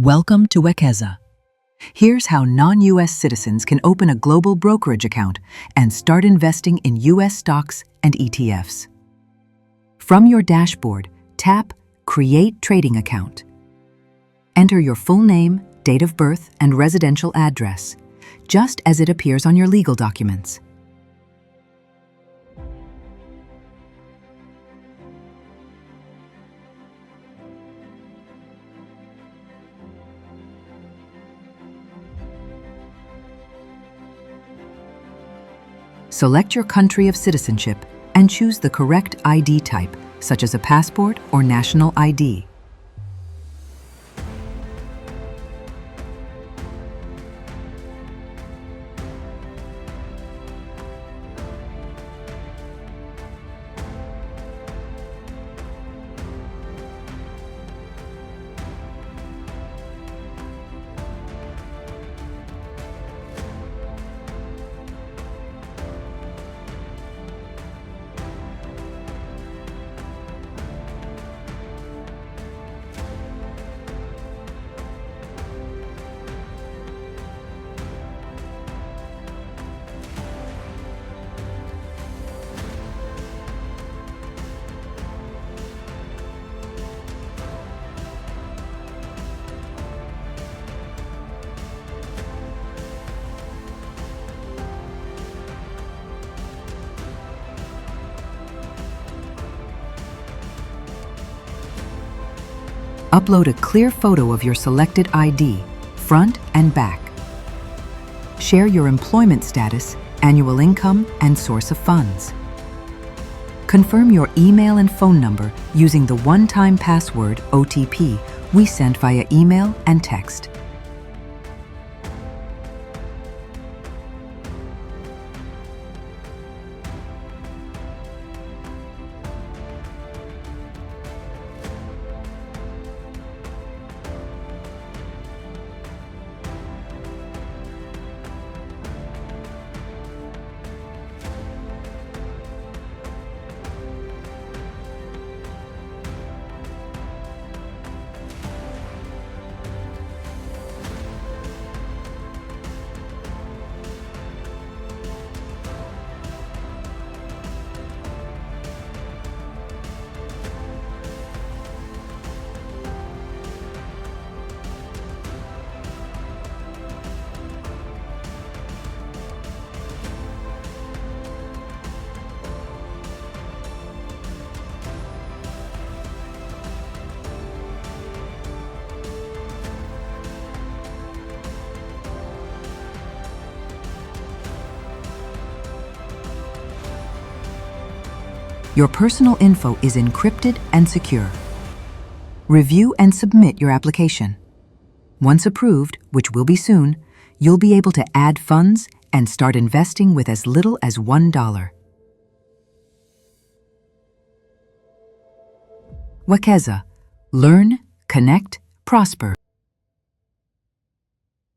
Welcome to Wekeza. Here's how non-US citizens can open a global brokerage account and start investing in US stocks and ETFs. From your dashboard, tap Create Trading Account. Enter your full name, date of birth, and residential address, just as it appears on your legal documents. Select your country of citizenship and choose the correct ID type, such as a passport or national ID. Upload a clear photo of your selected ID, front and back. Share your employment status, annual income, and source of funds. Confirm your email and phone number using the one-time password OTP we sent via email and text. Your personal info is encrypted and secure. Review and submit your application. Once approved, which will be soon, you'll be able to add funds and start investing with as little as $1. Wekeza. Learn, connect, prosper.